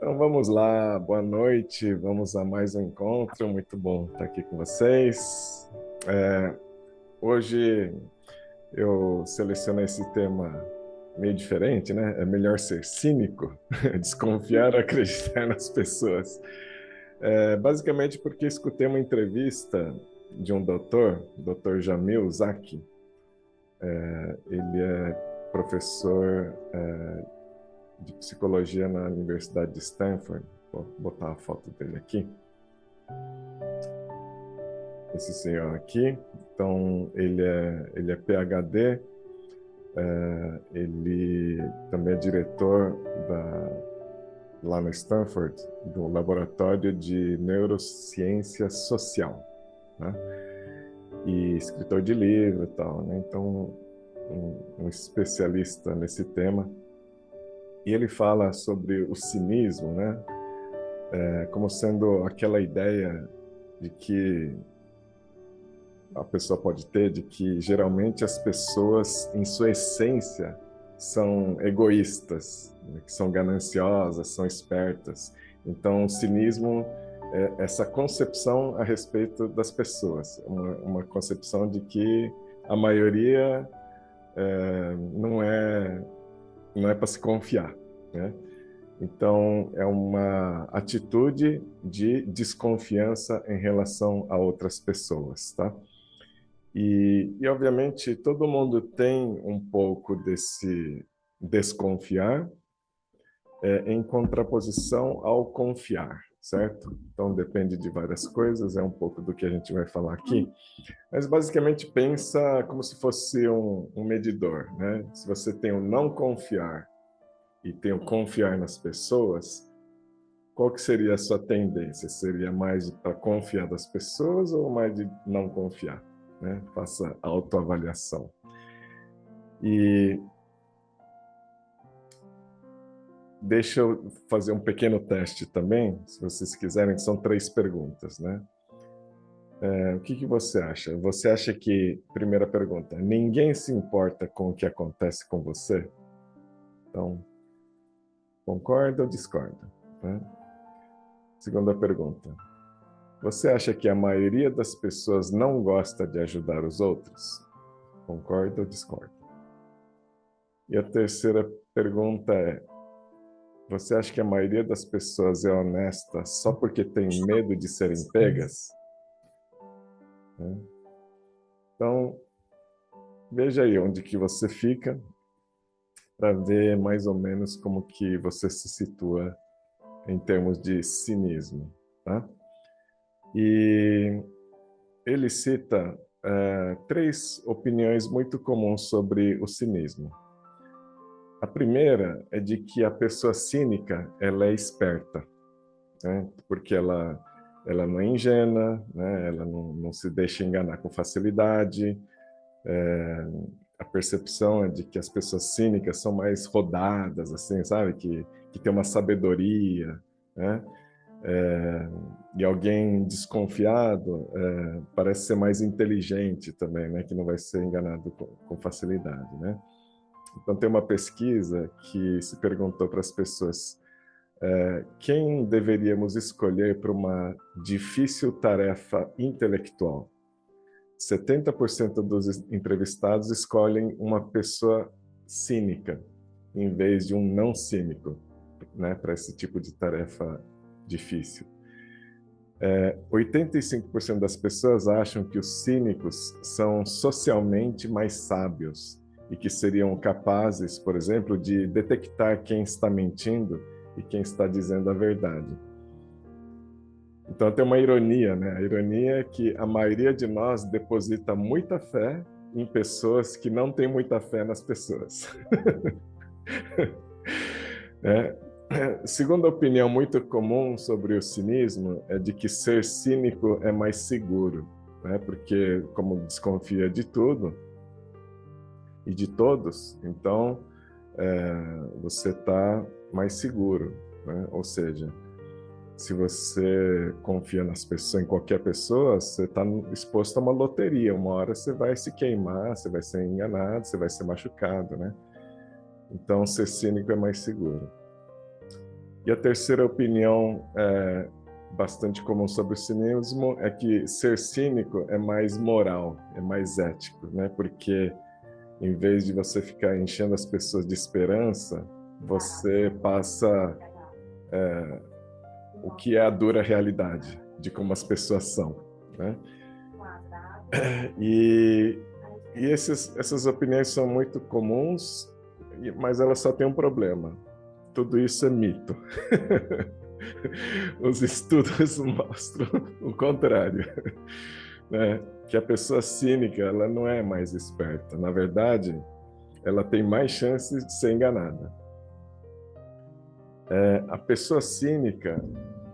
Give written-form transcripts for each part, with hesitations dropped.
Então vamos lá, boa noite, vamos a mais um encontro, muito bom estar aqui com vocês. Hoje eu selecionei esse tema meio diferente, né? É melhor ser cínico, desconfiar ou acreditar nas pessoas. Basicamente porque escutei uma entrevista de um doutor Jamil Zaki. Ele é professor de psicologia na Universidade de Stanford. Vou botar a foto dele aqui. Esse senhor aqui. Então, ele é PhD, ele também é diretor lá no Stanford, do Laboratório de Neurociência Social, né? E escritor de livro e tal, né? Então, um especialista nesse tema. E ele fala sobre o cinismo, né? Como sendo aquela ideia de que a pessoa pode ter, de que geralmente as pessoas, em sua essência, são egoístas, né? Que são gananciosas, são espertas. Então, o cinismo é essa concepção a respeito das pessoas, uma concepção de que a maioria não é para se confiar, né? Então, é uma atitude de desconfiança em relação a outras pessoas, tá? Obviamente, todo mundo tem um pouco desse desconfiar, em contraposição ao confiar, certo? Então, depende de várias coisas, é um pouco do que a gente vai falar aqui. Mas, basicamente, pensa como se fosse um medidor, né? Se você tem o não confiar e tem o confiar nas pessoas, qual que seria a sua tendência? Seria mais para confiar das pessoas ou mais de não confiar, né? Faça a autoavaliação. E deixa eu fazer um pequeno teste também, se vocês quiserem, são 3 perguntas, né? O que você acha? Você acha que, primeira pergunta, ninguém se importa com o que acontece com você? Então, concorda ou discorda, né? Segunda pergunta, você acha que a maioria das pessoas não gosta de ajudar os outros? Concorda ou discorda? E a terceira pergunta é, você acha que a maioria das pessoas é honesta só porque tem medo de serem pegas? Então, veja aí onde que você fica para ver mais ou menos como que você se situa em termos de cinismo, tá? E ele cita 3 opiniões muito comuns sobre o cinismo. A primeira é de que a pessoa cínica, ela é esperta, né? Porque ela não é ingênua, né? Ela não se deixa enganar com facilidade. A percepção é de que as pessoas cínicas são mais rodadas, assim, sabe? Que tem uma sabedoria, né? E alguém desconfiado parece ser mais inteligente também, né? Que não vai ser enganado com facilidade, né? Então, tem uma pesquisa que se perguntou para as pessoas quem deveríamos escolher para uma difícil tarefa intelectual. 70% dos entrevistados escolhem uma pessoa cínica, em vez de um não cínico, né, para esse tipo de tarefa difícil. 85% das pessoas acham que os cínicos são socialmente mais sábios e que seriam capazes, por exemplo, de detectar quem está mentindo e quem está dizendo a verdade. Então tem uma ironia, né? A ironia é que a maioria de nós deposita muita fé em pessoas que não têm muita fé nas pessoas. Segunda opinião muito comum sobre o cinismo é de que ser cínico é mais seguro, né? Porque como desconfia de tudo e de todos, então você está mais seguro, né? Ou seja, se você confia nas pessoas, em qualquer pessoa, você está exposto a uma loteria. Uma hora você vai se queimar, você vai ser enganado, você vai ser machucado, né? Então, ser cínico é mais seguro. E a terceira opinião, bastante comum sobre o cinismo, é que ser cínico é mais moral, é mais ético, né? Porque em vez de você ficar enchendo as pessoas de esperança, você passa o que é a dura realidade de como as pessoas são, né? E essas opiniões são muito comuns, mas elas só têm um problema. Tudo isso é mito. Os estudos mostram o contrário, né? Que a pessoa cínica, ela não é mais esperta. Na verdade, ela tem mais chances de ser enganada. A pessoa cínica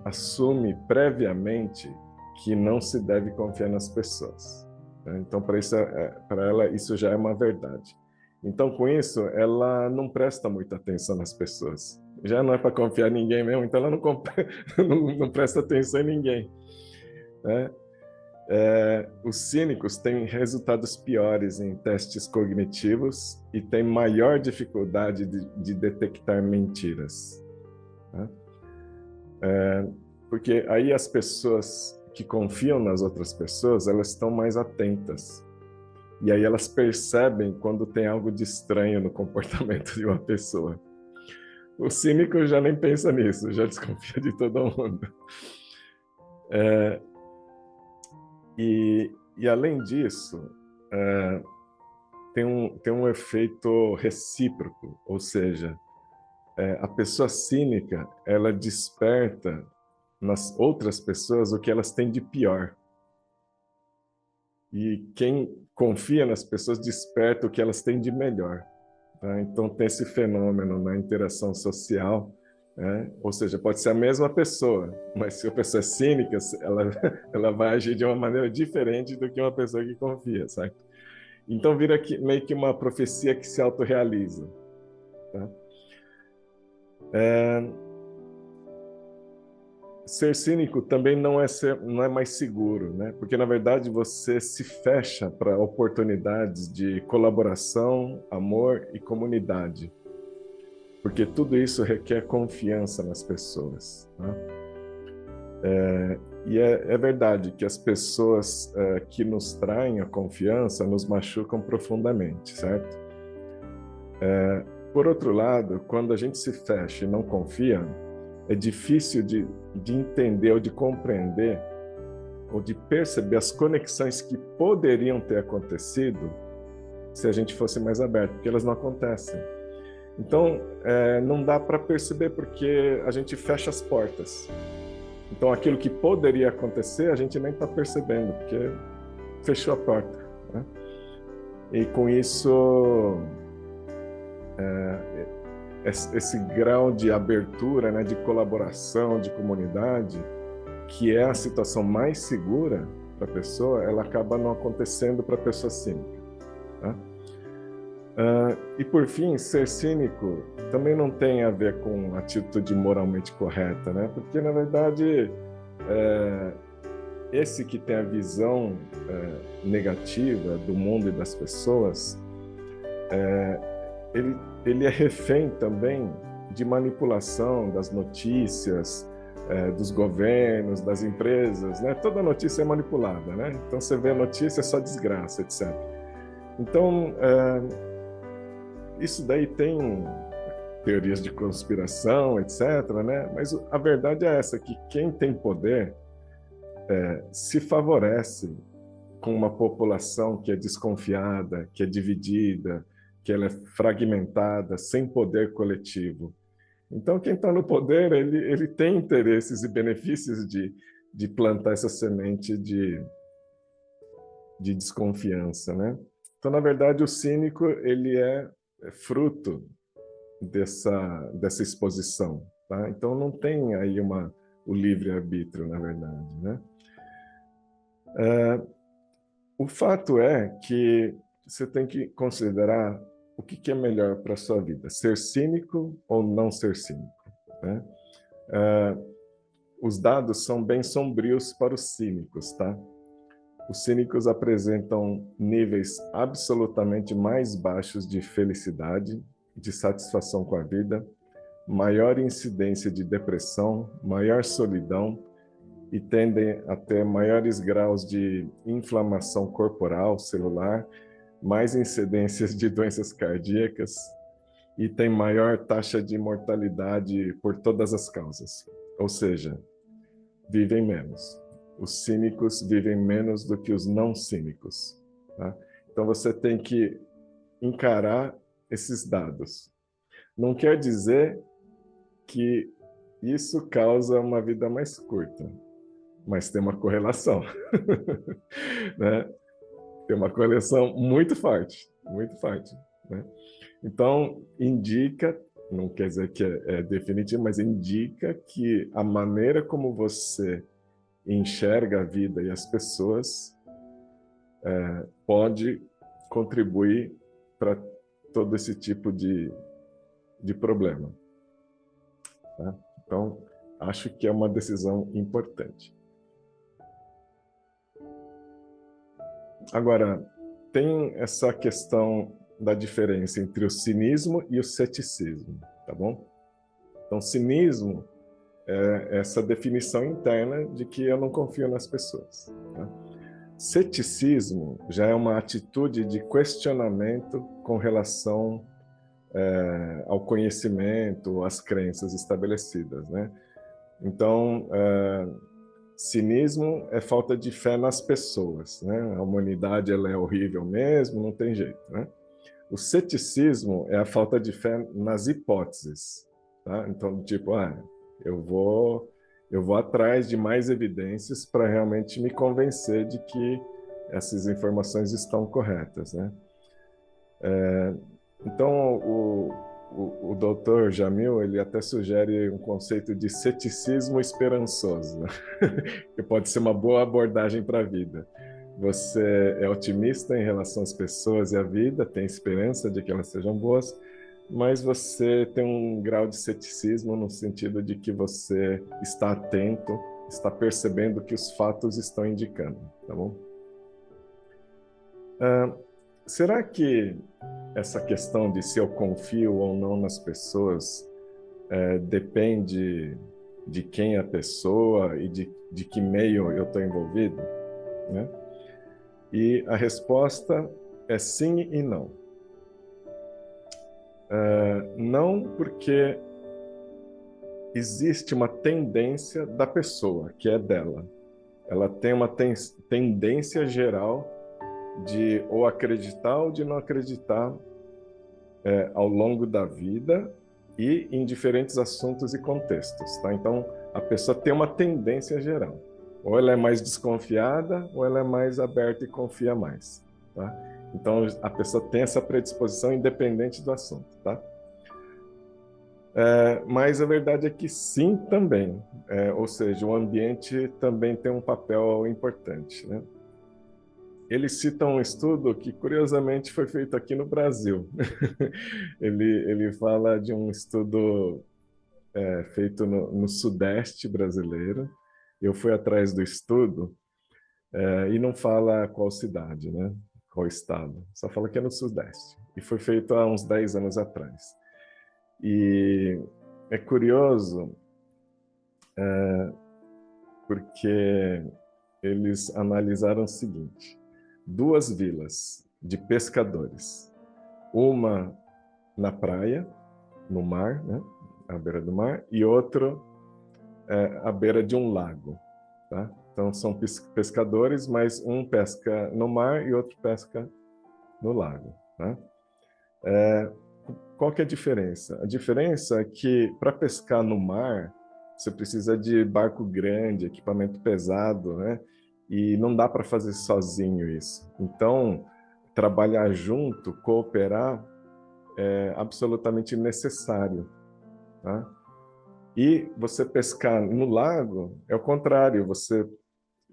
assume previamente que não se deve confiar nas pessoas. Então, para ela, isso já é uma verdade. Então, com isso, ela não presta muita atenção nas pessoas. Já não é para confiar em ninguém mesmo, então ela não presta atenção em ninguém, né? Os cínicos têm resultados piores em testes cognitivos e têm maior dificuldade de detectar mentiras, né? Porque aí as pessoas que confiam nas outras pessoas, elas estão mais atentas. E aí elas percebem quando tem algo de estranho no comportamento de uma pessoa. O cínico já nem pensa nisso, já desconfia de todo mundo. E além disso, tem um efeito recíproco, ou seja, a pessoa cínica, ela desperta nas outras pessoas o que elas têm de pior. E quem confia nas pessoas desperta o que elas têm de melhor. Tá? Então tem esse fenômeno na interação social, né? Ou seja, pode ser a mesma pessoa, mas se a pessoa é cínica, ela vai agir de uma maneira diferente do que uma pessoa que confia, sabe? Então vira meio que uma profecia que se autorrealiza. Tá? Ser cínico também não é mais seguro, né? Porque, na verdade, você se fecha para oportunidades de colaboração, amor e comunidade. Porque tudo isso requer confiança nas pessoas, né? E é verdade que as pessoas que nos traem a confiança nos machucam profundamente, certo? Por outro lado, quando a gente se fecha e não confia, é difícil de entender ou de compreender ou de perceber as conexões que poderiam ter acontecido se a gente fosse mais aberto, porque elas não acontecem. Então, não dá para perceber porque a gente fecha as portas. Então, aquilo que poderia acontecer, a gente nem está percebendo, porque fechou a porta, né? E com isso, esse grau de abertura, né, de colaboração, de comunidade, que é a situação mais segura para a pessoa, ela acaba não acontecendo para a pessoa cínica, tá? E por fim, ser cínico também não tem a ver com atitude moralmente correta, né? Porque na verdade esse que tem a visão negativa do mundo e das pessoas, ele é refém também de manipulação das notícias, dos governos, das empresas, né? Toda notícia é manipulada, né? Então você vê a notícia, é só desgraça, etc. Então, isso daí tem teorias de conspiração, etc., né? Mas a verdade é essa, que quem tem poder se favorece com uma população que é desconfiada, que é dividida, que ela é fragmentada, sem poder coletivo. Então, quem está no poder, ele tem interesses e benefícios de plantar essa semente de desconfiança, né? Então, na verdade, o cínico, ele é fruto dessa exposição, tá? Então, não tem aí o livre-arbítrio, na verdade, né? O fato é que você tem que considerar o que é melhor para a sua vida, ser cínico ou não ser cínico, né? Os dados são bem sombrios para os cínicos, tá? Os cínicos apresentam níveis absolutamente mais baixos de felicidade, de satisfação com a vida, maior incidência de depressão, maior solidão e tendem a ter maiores graus de inflamação corporal, celular, mais incidências de doenças cardíacas e tem maior taxa de mortalidade por todas as causas. Ou seja, vivem menos. Os cínicos vivem menos do que os não cínicos. Tá? Então você tem que encarar esses dados. Não quer dizer que isso causa uma vida mais curta, mas tem uma correlação. Né? Tem uma correlação muito forte, muito forte. Né? Então, indica, não quer dizer que é definitivo, mas indica que a maneira como você enxerga a vida e as pessoas pode contribuir para todo esse tipo de problema. Tá? Então, acho que é uma decisão importante. Agora, tem essa questão da diferença entre o cinismo e o ceticismo, tá bom? Então, cinismo é essa definição interna de que eu não confio nas pessoas. Tá? Ceticismo já é uma atitude de questionamento com relação ao conhecimento, às crenças estabelecidas, né? Então, cinismo é falta de fé nas pessoas, né? A humanidade ela é horrível mesmo, não tem jeito, né? O ceticismo é a falta de fé nas hipóteses, tá? Então, tipo, eu vou atrás de mais evidências para realmente me convencer de que essas informações estão corretas, né? Então, o doutor Jamil, ele até sugere um conceito de ceticismo esperançoso, né? Que pode ser uma boa abordagem para a vida. Você é otimista em relação às pessoas e à vida, tem esperança de que elas sejam boas, mas você tem um grau de ceticismo no sentido de que você está atento, está percebendo o que os fatos estão indicando, tá bom? Será que essa questão de se eu confio ou não nas pessoas depende de quem é a pessoa e de que meio eu estou envolvido, né? E a resposta é sim e não. Não porque existe uma tendência da pessoa, que é dela. Ela tem uma tendência geral de ou acreditar ou de não acreditar ao longo da vida e em diferentes assuntos e contextos, tá? Então, a pessoa tem uma tendência geral. Ou ela é mais desconfiada, ou ela é mais aberta e confia mais, tá? Então, a pessoa tem essa predisposição independente do assunto, tá? Mas a verdade é que sim também. Ou seja, o ambiente também tem um papel importante, né? Eles citam um estudo que, curiosamente, foi feito aqui no Brasil. Ele fala de um estudo feito no Sudeste brasileiro. Eu fui atrás do estudo e não fala qual cidade, né? Qual estado. Só fala que é no Sudeste. E foi feito há uns 10 anos atrás. E é curioso porque eles analisaram o seguinte: duas vilas de pescadores, uma na praia, no mar, né, à beira do mar, e outro à beira de um lago, tá? Então são pescadores, mas um pesca no mar e outro pesca no lago, tá? Qual que é a diferença? A diferença é que para pescar no mar você precisa de barco grande, equipamento pesado, né? E não dá para fazer sozinho isso. Então, trabalhar junto, cooperar, é absolutamente necessário, tá? E você pescar no lago é o contrário, você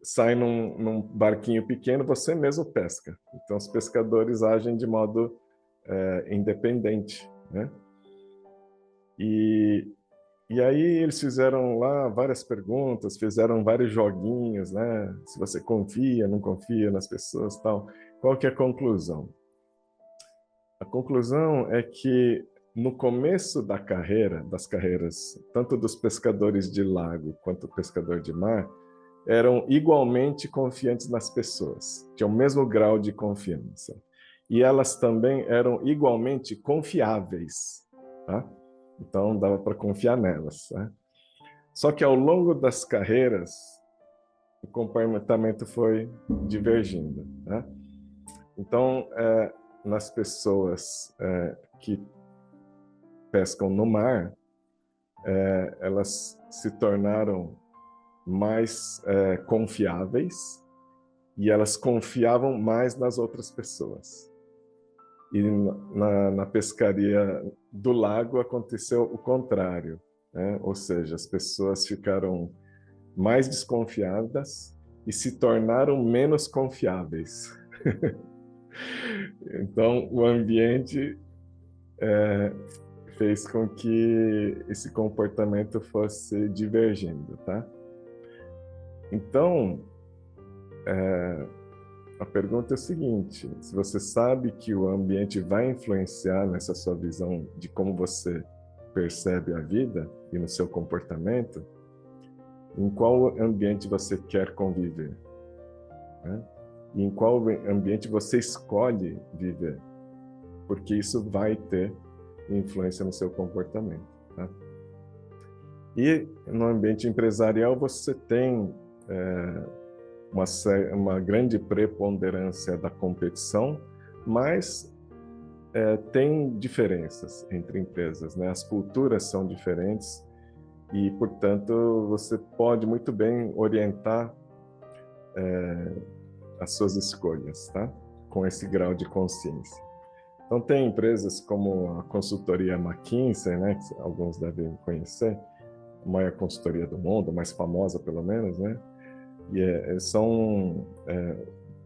sai num barquinho pequeno, você mesmo pesca. Então, os pescadores agem de modo independente, né? E aí eles fizeram lá várias perguntas, fizeram vários joguinhos, né? Se você confia, não confia nas pessoas, tal. Qual que é a conclusão? A conclusão é que no começo das carreiras, tanto dos pescadores de lago quanto do pescador de mar, eram igualmente confiantes nas pessoas, tinham o mesmo grau de confiança. E elas também eram igualmente confiáveis, tá? Então dava para confiar nelas, tá? Só que ao longo das carreiras, o comportamento foi divergindo, tá? Então, nas pessoas que pescam no mar, elas se tornaram mais confiáveis e elas confiavam mais nas outras pessoas. E na pescaria do lago aconteceu o contrário, né? Ou seja, as pessoas ficaram mais desconfiadas e se tornaram menos confiáveis. Então, o ambiente fez com que esse comportamento fosse divergindo, tá? Então, a pergunta é o seguinte: se você sabe que o ambiente vai influenciar nessa sua visão de como você percebe a vida e no seu comportamento, em qual ambiente você quer conviver, né? E em qual ambiente você escolhe viver, porque isso vai ter influência no seu comportamento, tá? E no ambiente empresarial você tem uma grande preponderância da competição, mas tem diferenças entre empresas, né? As culturas são diferentes e, portanto, você pode muito bem orientar as suas escolhas, tá? Com esse grau de consciência. Então, tem empresas como a consultoria McKinsey, né? Que alguns devem conhecer, a maior consultoria do mundo, a mais famosa pelo menos, né? E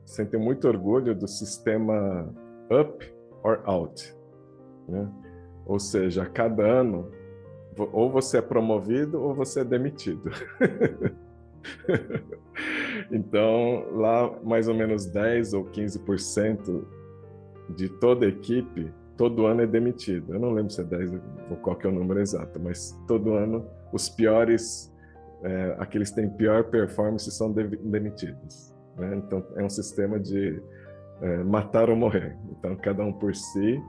sentem muito orgulho do sistema up or out, né? Ou seja, a cada ano, ou você é promovido ou você é demitido. Então, lá, mais ou menos 10 ou 15% de toda a equipe, todo ano é demitido. Eu não lembro se é 10 ou qual que é o número exato, mas todo ano os piores, aqueles que têm pior performance são demitidos, né? Então, é um sistema de matar ou morrer. Então, cada um por si,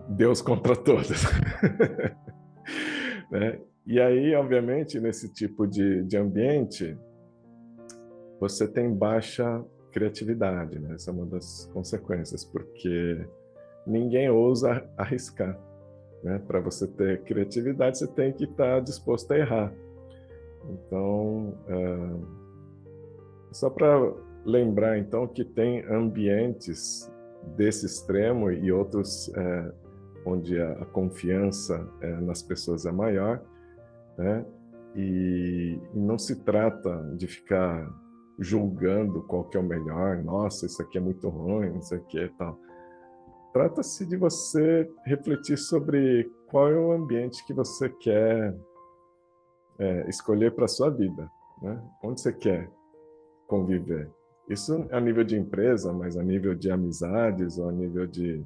Deus contra todos. Né? E aí, obviamente, nesse tipo de ambiente, você tem baixa criatividade, né? Essa é uma das consequências, porque ninguém ousa arriscar, né? Para você ter criatividade, você tem que estar disposto a errar. Então, só para lembrar, então, que tem ambientes desse extremo e outros onde a confiança nas pessoas é maior, né? E não se trata de ficar julgando qual que é o melhor, nossa, isso aqui é muito ruim, isso aqui é tal. Trata-se de você refletir sobre qual é o ambiente que você quer escolher para a sua vida, né? Onde você quer conviver. Isso a nível de empresa, mas a nível de amizades ou a nível de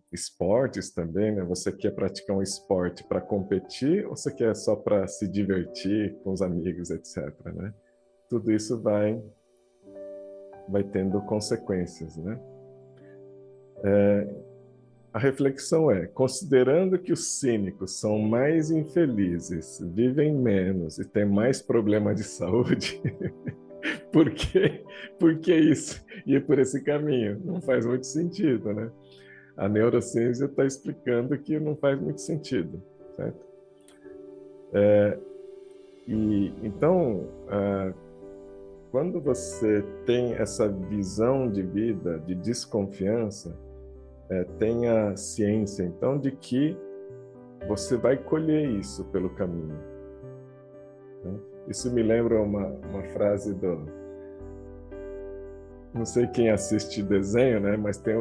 esportes também, né? Você quer praticar um esporte para competir ou você quer só para se divertir com os amigos, etc., né? Tudo isso vai tendo consequências, né? A reflexão é: considerando que os cínicos são mais infelizes, vivem menos e têm mais problemas de saúde, por que isso? Ir por esse caminho? Não faz muito sentido, né? A neurociência está explicando que não faz muito sentido, certo? Então, quando você tem essa visão de vida, de desconfiança, tenha ciência, então, de que você vai colher isso pelo caminho, né? Isso me lembra uma frase não sei quem assiste desenho, né? Mas tem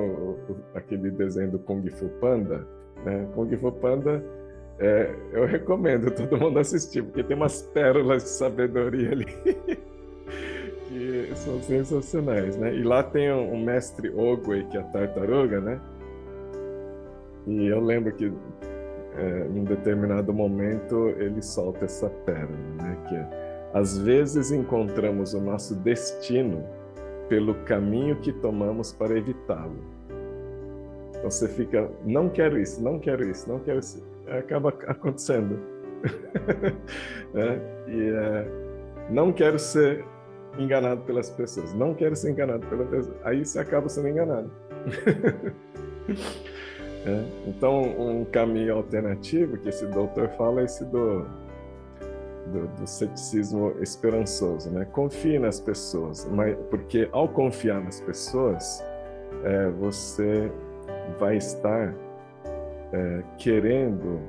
aquele desenho do Kung Fu Panda, né? Kung Fu Panda, eu recomendo todo mundo assistir, porque tem umas pérolas de sabedoria ali que são sensacionais, né? E lá tem um mestre Ogway, que é a tartaruga, né? E eu lembro que em um determinado momento ele solta essa pérola, né? Que às vezes encontramos o nosso destino pelo caminho que tomamos para evitá-lo. Então você fica, não quero isso, não quero isso, não quero isso. Acaba acontecendo. Não quero ser enganado pelas pessoas, não quero ser enganado pelas pessoas. Aí você acaba sendo enganado. Então, um caminho alternativo que esse doutor fala é esse do ceticismo esperançoso, né? Confie nas pessoas, porque ao confiar nas pessoas, você vai estar querendo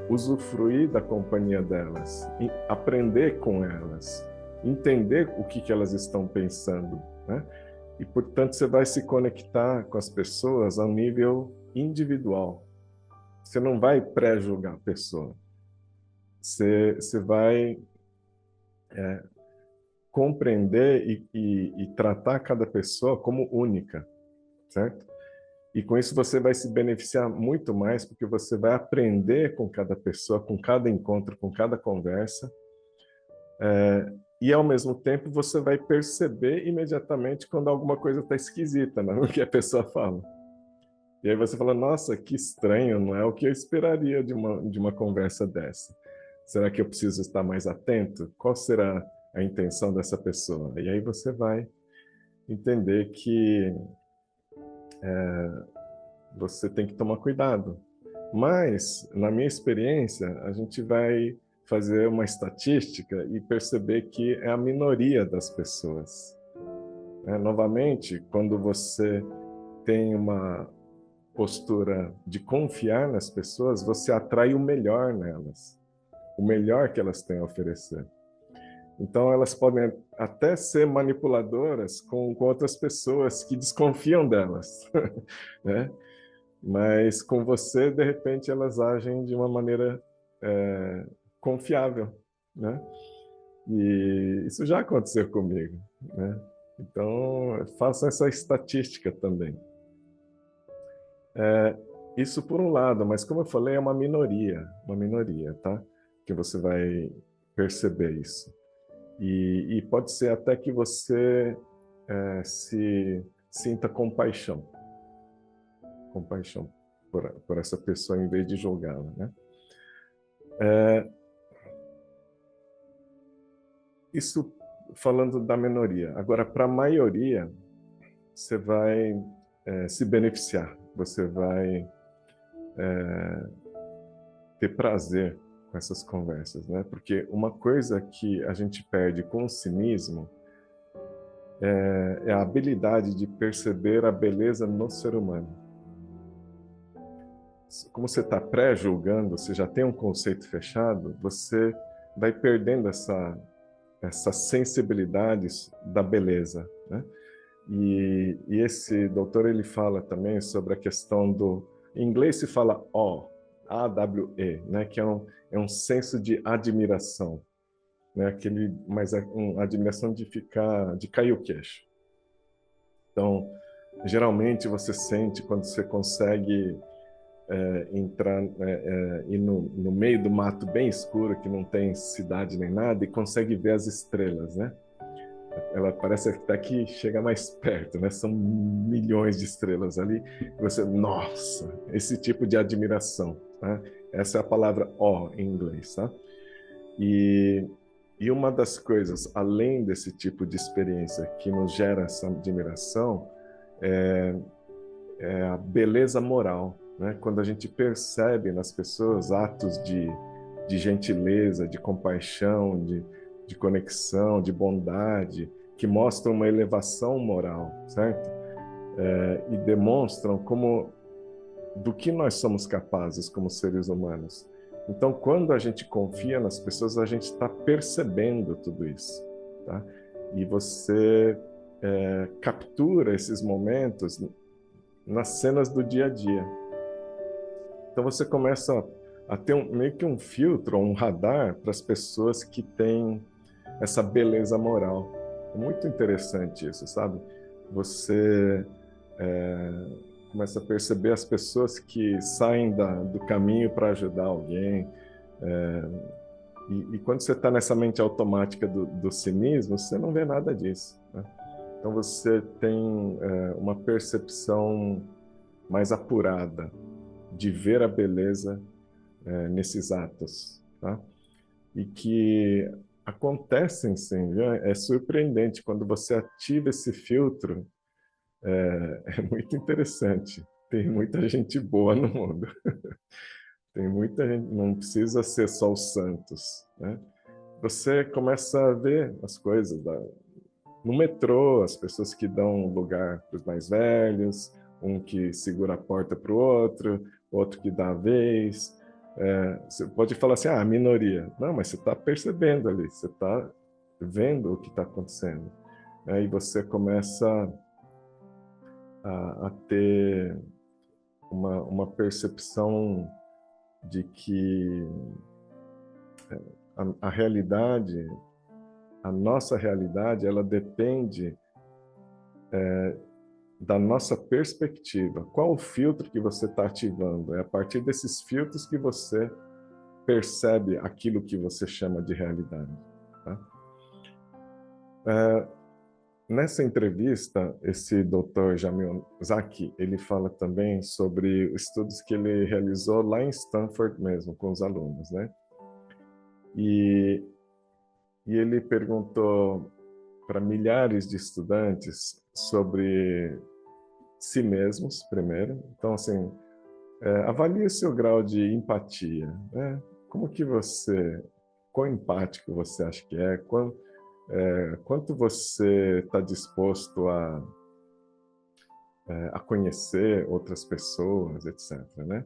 usufruir da companhia delas, aprender com elas, entender o que elas estão pensando, né? E, portanto, você vai se conectar com as pessoas a nível individual. Você não vai pré-julgar a pessoa. Você vai compreender e tratar cada pessoa como única, certo? E com isso você vai se beneficiar muito mais, porque você vai aprender com cada pessoa, com cada encontro, com cada conversa. E ao mesmo tempo você vai perceber imediatamente quando alguma coisa está esquisita, né? O que a pessoa fala. E aí você fala, nossa, que estranho, não é o que eu esperaria de uma conversa dessa. Será que eu preciso estar mais atento? Qual será a intenção dessa pessoa? E aí você vai entender que você tem que tomar cuidado. Mas, na minha experiência, a gente vai fazer uma estatística e perceber que é a minoria das pessoas. Novamente, quando você tem uma postura de confiar nas pessoas, você atrai o melhor nelas, o melhor que elas têm a oferecer. Então, elas podem até ser manipuladoras com outras pessoas que desconfiam delas, né? Mas com você, de repente, elas agem de uma maneira confiável, né? E isso já aconteceu comigo, né? Então, faça essa estatística também. Isso por um lado, mas como eu falei, é uma minoria, tá? Que você vai perceber isso. E pode ser até que você se sinta compaixão por essa pessoa em vez de julgá-la, né? Isso falando da minoria. Agora, para a maioria, você vai se beneficiar, você vai ter prazer com essas conversas, né? Porque uma coisa que a gente perde com o cinismo é a habilidade de perceber a beleza no ser humano. Como você está pré-julgando, você já tem um conceito fechado, você vai perdendo essa sensibilidade da beleza, né? E esse doutor, ele fala também sobre a questão em inglês se fala A-W-E, né? Que é um senso de admiração, né? Mas é uma admiração de cair o queixo. Então, geralmente você sente quando você consegue entrar ir no meio do mato bem escuro, que não tem cidade nem nada, e consegue ver as estrelas, né? Ela parece até que chega mais perto, né? São milhões de estrelas ali. E você, nossa, esse tipo de admiração, tá? Essa é a palavra em inglês, tá? E uma das coisas, além desse tipo de experiência que nos gera essa admiração, é a beleza moral, né? Quando a gente percebe nas pessoas atos de gentileza, de compaixão, de conexão, de bondade, que mostram uma elevação moral, certo? E demonstram do que nós somos capazes como seres humanos. Então, quando a gente confia nas pessoas, a gente está percebendo tudo isso, tá? E você captura esses momentos nas cenas do dia a dia. Então você começa a ter meio que um filtro, um radar para as pessoas que têm essa beleza moral. É muito interessante isso, sabe? Você começa a perceber as pessoas que saem do caminho para ajudar alguém. E quando você está nessa mente automática do cinismo, você não vê nada disso, né? Então você tem uma percepção mais apurada de ver a beleza nesses atos, tá? E que acontecem sim, viu? É surpreendente quando você ativa esse filtro, é muito interessante. Tem muita gente boa no mundo. Tem muita gente, não precisa ser só os santos, né? Você começa a ver as coisas no metrô, as pessoas que dão lugar para os mais velhos, um que segura a porta para o outro que dá a vez. Você pode falar assim, a minoria. Não, mas você está percebendo ali, você está vendo o que está acontecendo. E você começa a ter uma percepção de que a realidade, a nossa realidade, ela depende da nossa perspectiva. Qual o filtro que você está ativando? É a partir desses filtros que você percebe aquilo que você chama de realidade, tá? Nessa entrevista, esse Dr. Jamil Zaki, ele fala também sobre estudos que ele realizou lá em Stanford mesmo, com os alunos, né? E ele perguntou para milhares de estudantes sobre si mesmos, primeiro. Então, assim, avalie o seu grau de empatia, né? Como que você, quão empático você acha que é? Quanto você está disposto a conhecer outras pessoas, etc., né?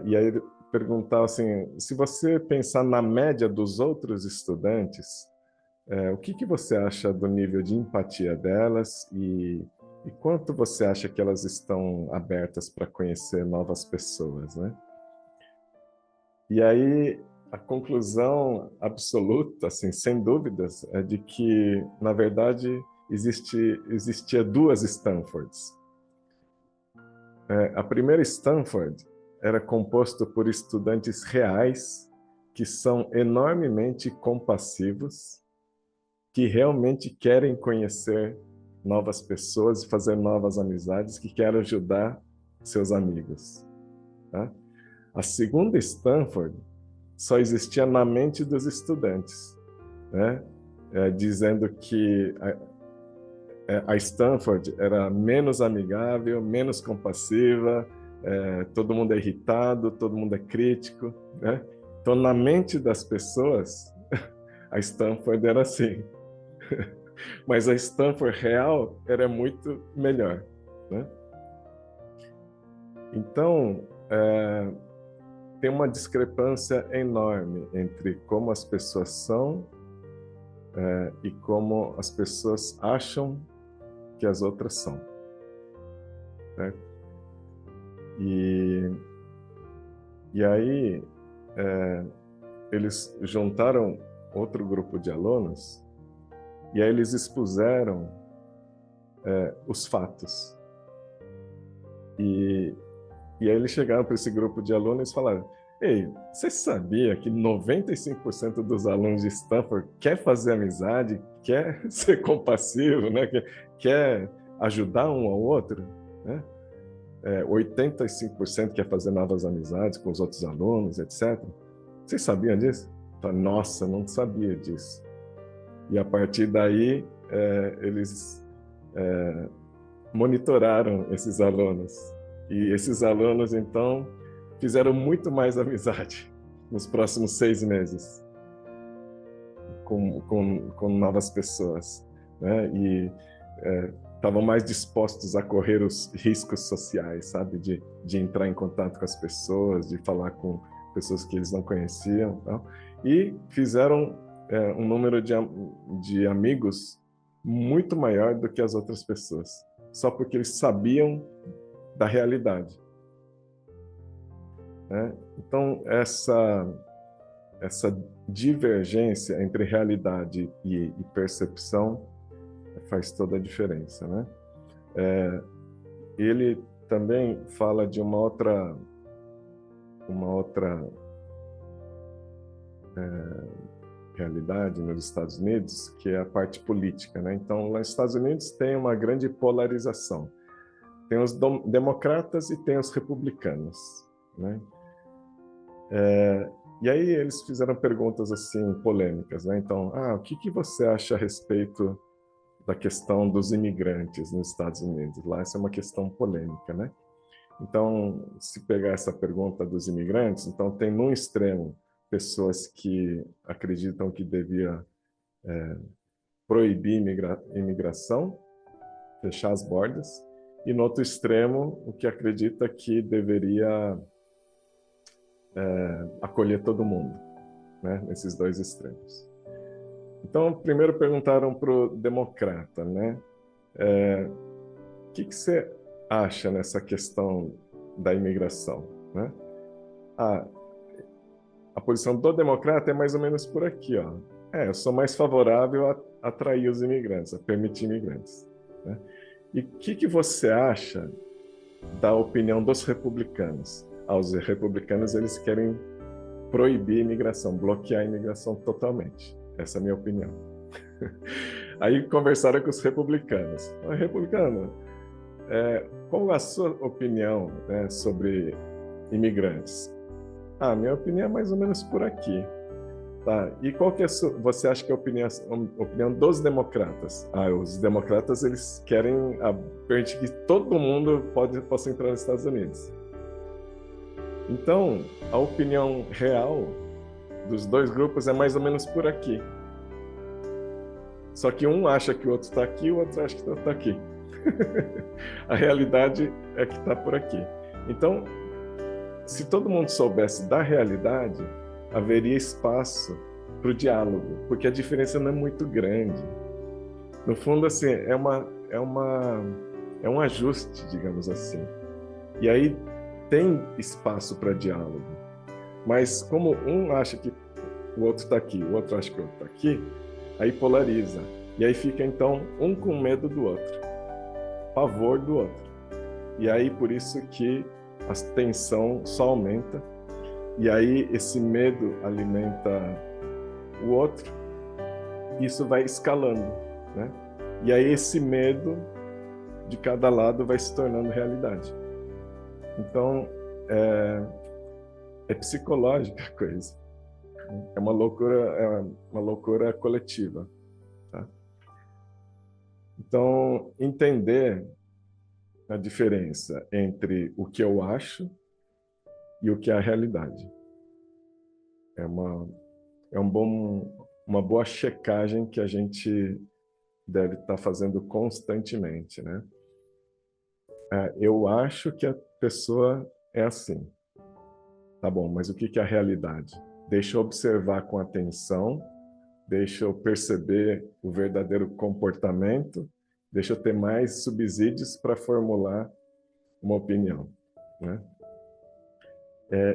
E aí ele perguntava assim, se você pensar na média dos outros estudantes, o que você acha do nível de empatia delas e quanto você acha que elas estão abertas para conhecer novas pessoas, né? E aí a conclusão absoluta, assim, sem dúvidas, é de que, na verdade, existia duas Stanfords. A primeira Stanford era composto por estudantes reais que são enormemente compassivos, que realmente querem conhecer novas pessoas e fazer novas amizades, que querem ajudar seus amigos, tá? A segunda Stanford só existia na mente dos estudantes, né? Dizendo que a Stanford era menos amigável, menos compassiva, todo mundo é irritado, todo mundo é crítico, né? Então, na mente das pessoas, a Stanford era assim. Mas a Stanford real era muito melhor, né? Então, tem uma discrepância enorme entre como as pessoas são e como as pessoas acham que as outras são, né? E aí eles juntaram outro grupo de alunos e aí eles expuseram os fatos. E aí eles chegaram para esse grupo de alunos e falaram: ei, você sabia que 95% dos alunos de Stanford quer fazer amizade, quer ser compassivo, né? Quer ajudar um ao outro, né? 85% quer fazer novas amizades com os outros alunos, etc. Vocês sabiam disso? Nossa, não sabia disso. E a partir daí, eles monitoraram esses alunos. E esses alunos, então, fizeram muito mais amizade nos próximos 6 meses com novas pessoas, né? E estavam mais dispostos a correr os riscos sociais, sabe? De entrar em contato com as pessoas, de falar com pessoas que eles não conheciam, tá? E fizeram um número de amigos muito maior do que as outras pessoas, só porque eles sabiam da realidade, né? Então, essa divergência entre realidade e percepção faz toda a diferença, né? Ele também fala de uma outra realidade nos Estados Unidos, que é a parte política, né? Então, lá nos Estados Unidos tem uma grande polarização. Tem os democratas e tem os republicanos, né? E aí eles fizeram perguntas assim polêmicas, né? Então, o que você acha a respeito da questão dos imigrantes nos Estados Unidos? Lá essa é uma questão polêmica, né? Então, se pegar essa pergunta dos imigrantes, então tem num extremo pessoas que acreditam que devia proibir imigração, fechar as bordas, e no outro extremo o que acredita que deveria acolher todo mundo, né? Nesses dois extremos. Então, primeiro perguntaram para o democrata, né? O que você acha nessa questão da imigração, né? A posição do democrata é mais ou menos por aqui, ó. Eu sou mais favorável a atrair os imigrantes, a permitir imigrantes, né? E o que você acha da opinião dos republicanos? Os republicanos, eles querem proibir a imigração, bloquear a imigração totalmente. Essa é a minha opinião. Aí conversaram com os republicanos. Republicano, qual a sua opinião, né, sobre imigrantes? Minha opinião é mais ou menos por aqui. Tá. E qual que é você acha que é a opinião dos democratas? Os democratas, eles querem permitir que todo mundo possa entrar nos Estados Unidos. Então, a opinião real dos dois grupos é mais ou menos por aqui. Só que um acha que o outro está aqui, o outro acha que o outro está aqui. A realidade é que está por aqui. Então, se todo mundo soubesse da realidade, haveria espaço para o diálogo, porque a diferença não é muito grande. No fundo, assim, é um ajuste, digamos assim. E aí tem espaço para diálogo. Mas como um acha que o outro está aqui, o outro acha que o outro está aqui, aí polariza. E aí fica, então, um com medo do outro, pavor do outro. E aí, por isso que a tensão só aumenta. E aí, esse medo alimenta o outro. Isso vai escalando, né? E aí, esse medo de cada lado vai se tornando realidade. Então, é psicológica a coisa. É uma loucura coletiva. Tá? Então, entender a diferença entre o que eu acho e o que é a realidade. Uma boa checagem que a gente deve estar fazendo constantemente, né? Eu acho que a pessoa é assim. Tá bom, mas o que é a realidade? Deixa eu observar com atenção, deixa eu perceber o verdadeiro comportamento, deixa eu ter mais subsídios para formular uma opinião, né?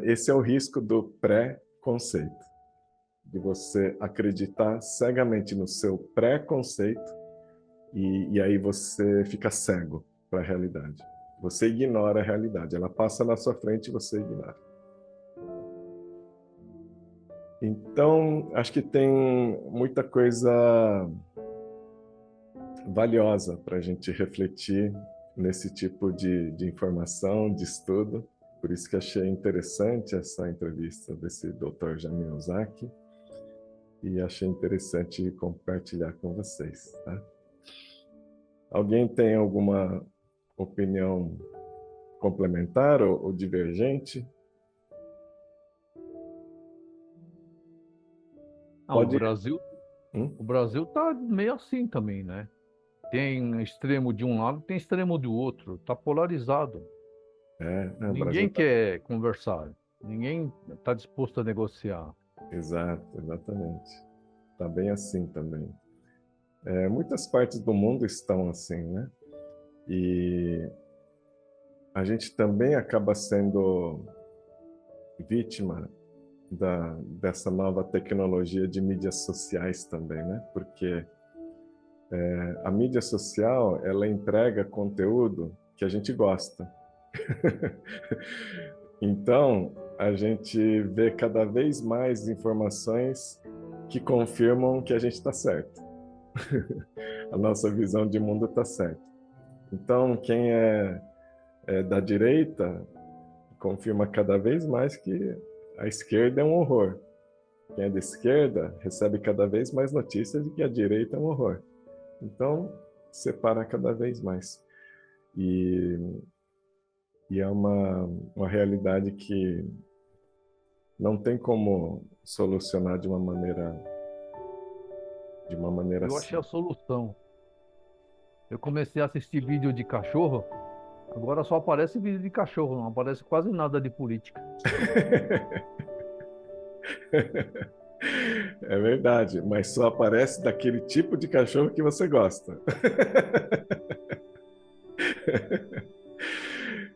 Esse é o risco do pré-conceito, de você acreditar cegamente no seu pré-conceito e aí você fica cego para a realidade. Você ignora a realidade, ela passa na sua frente e você ignora. Então, acho que tem muita coisa valiosa para a gente refletir nesse tipo de informação, de estudo. Por isso que achei interessante essa entrevista desse Dr. Jamil Zaki e achei interessante compartilhar com vocês. Tá? Alguém tem alguma opinião complementar ou divergente? O Pode. Brasil, o Brasil tá meio assim também, né? Tem extremo de um lado, tem extremo do outro, tá polarizado. O Brasil Ninguém está. quer conversar, ninguém está disposto a negociar. Exato, exatamente. Está bem assim também. Muitas partes do mundo estão assim, né? E a gente também acaba sendo vítima dessa nova tecnologia de mídias sociais também, né? Porque a mídia social, ela entrega conteúdo que a gente gosta. Então, a gente vê cada vez mais informações que confirmam que a gente está certo. A nossa visão de mundo está certa. Então, quem é da direita confirma cada vez mais que a esquerda é um horror. Quem é da esquerda recebe cada vez mais notícias de que a direita é um horror. Então, separa cada vez mais. E é uma realidade que não tem como solucionar de uma maneira Eu achei a simples. solução. Eu comecei a assistir vídeo de cachorro, agora só aparece vídeo de cachorro, não aparece quase nada de política. É verdade, mas só aparece daquele tipo de cachorro que você gosta.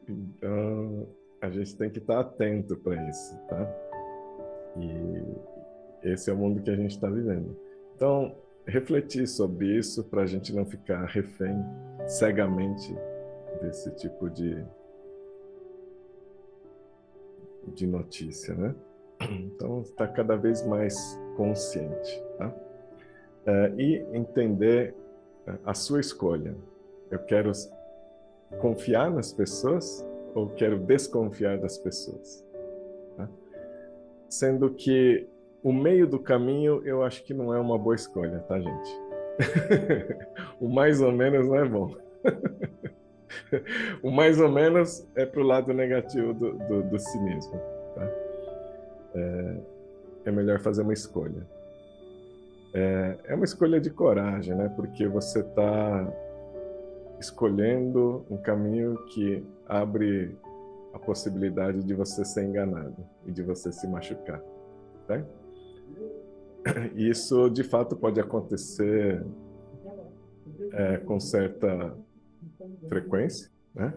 Então, a gente tem que estar atento para isso, tá? E esse é o mundo que a gente está vivendo. Então, refletir sobre isso para a gente não ficar refém cegamente desse tipo de notícia, né? Então, está cada vez mais consciente, tá? E entender a sua escolha. Eu quero confiar nas pessoas ou quero desconfiar das pessoas? Tá? Sendo que o meio do caminho eu acho que não é uma boa escolha, tá, gente? O mais ou menos não é bom. O mais ou menos é pro lado negativo do cinismo, tá? É melhor fazer uma escolha. É uma escolha de coragem, né? Porque você está escolhendo um caminho que abre a possibilidade de você ser enganado e de você se machucar, tá? E isso, de fato, pode acontecer com certa frequência, né?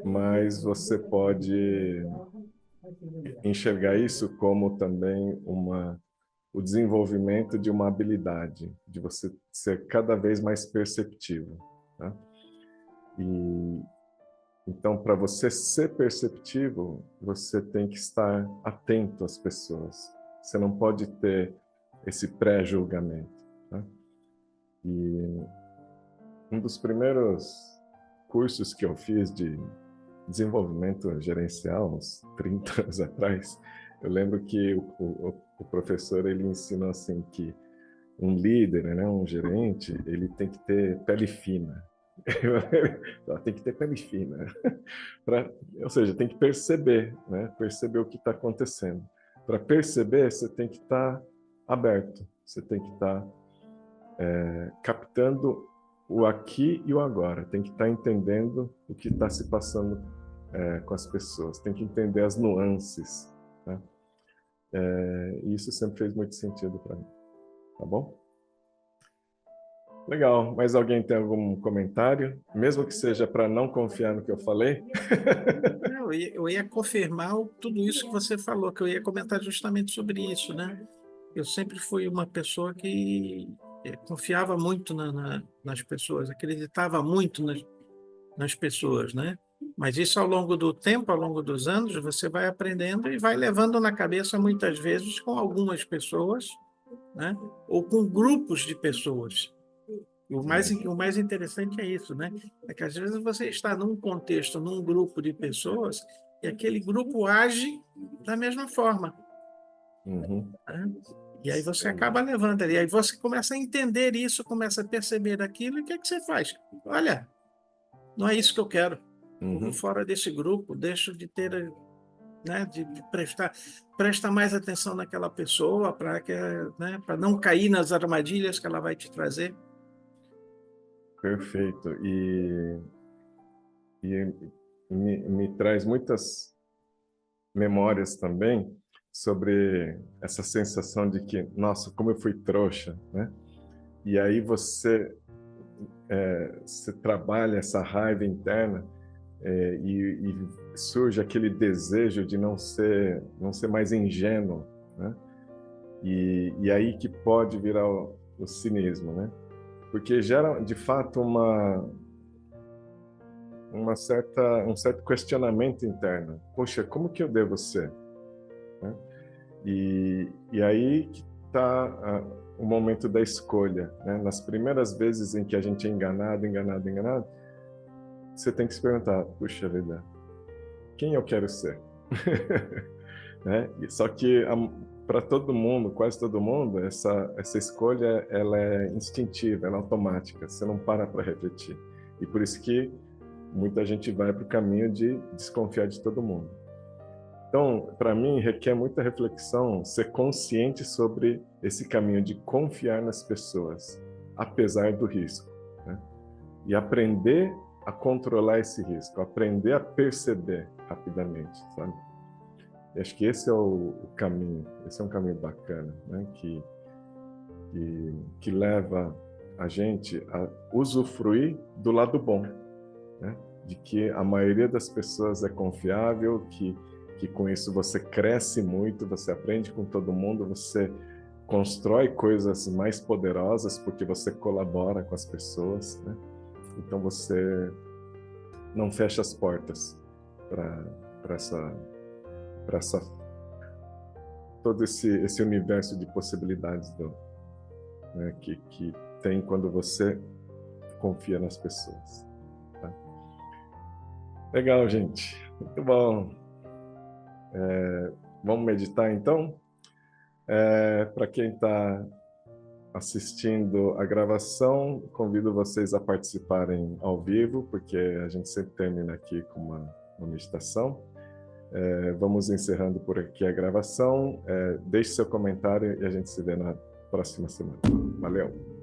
Mas você pode enxergar isso como também o desenvolvimento de uma habilidade, de você ser cada vez mais perceptivo, tá? E então, para você ser perceptivo, você tem que estar atento às pessoas. Você não pode ter esse pré-julgamento, tá? E um dos primeiros cursos que eu fiz de desenvolvimento gerencial, uns 30 anos atrás, eu lembro que o professor ele ensinou assim que um líder, né, um gerente, ele tem que ter pele fina. Tem que ter pele fina. Ou seja, tem que perceber, né? Perceber o que está acontecendo. Para perceber, você tem que estar aberto, você tem que estar captando o aqui e o agora, tem que estar entendendo o que está se passando com as pessoas, tem que entender as nuances, né? E isso sempre fez muito sentido para mim, tá bom? Legal. Mais alguém tem algum comentário? Mesmo que seja para não confiar no que eu falei? Eu ia confirmar tudo isso que você falou, que eu ia comentar justamente sobre isso, né? Eu sempre fui uma pessoa que confiava muito nas pessoas, acreditava muito nas pessoas, né? Mas isso ao longo do tempo, ao longo dos anos, você vai aprendendo e vai levando na cabeça muitas vezes com algumas pessoas, né? Ou com grupos de pessoas. O mais interessante é isso, né? É que às vezes você está num contexto, num grupo de pessoas, e aquele grupo age da mesma forma, Uhum. né? E aí você acaba levando ali, aí você começa a entender isso, começa a perceber aquilo, e o que é que você faz? Olha, não é isso que eu quero. Eu vou fora desse grupo, deixo de ter, né, de presta mais atenção naquela pessoa para que, né, para não cair nas armadilhas que ela vai te trazer. Perfeito. E me traz muitas memórias também sobre essa sensação de que, nossa, como eu fui trouxa, né? E aí você trabalha essa raiva interna e surge aquele desejo de não ser mais ingênuo, né? E aí que pode virar o cinismo, né? Porque gera de fato um certo questionamento interno. Poxa, como que eu devo ser? Né? E aí que está o momento da escolha. Né? Nas primeiras vezes em que a gente é enganado, você tem que se perguntar, puxa vida, quem eu quero ser? Né? Só que para todo mundo, quase todo mundo, essa escolha ela é instintiva, ela é automática, você não para refletir. E por isso que muita gente vai para o caminho de desconfiar de todo mundo. Então, para mim, requer muita reflexão ser consciente sobre esse caminho de confiar nas pessoas, apesar do risco, né? E aprender a controlar esse risco, aprender a perceber rapidamente, sabe? E acho que esse é o caminho, esse é um caminho bacana, né? Que leva a gente a usufruir do lado bom, né? De que a maioria das pessoas é confiável, que com isso você cresce muito, você aprende com todo mundo, você constrói coisas mais poderosas porque você colabora com as pessoas, né? Então você não fecha as portas para todo esse universo de possibilidades né, que tem quando você confia nas pessoas. Tá? Legal, gente. Muito bom. Vamos meditar, então? Para quem está assistindo a gravação, convido vocês a participarem ao vivo, porque a gente sempre termina aqui com uma meditação. Vamos encerrando por aqui a gravação. Deixe seu comentário e a gente se vê na próxima semana. Valeu!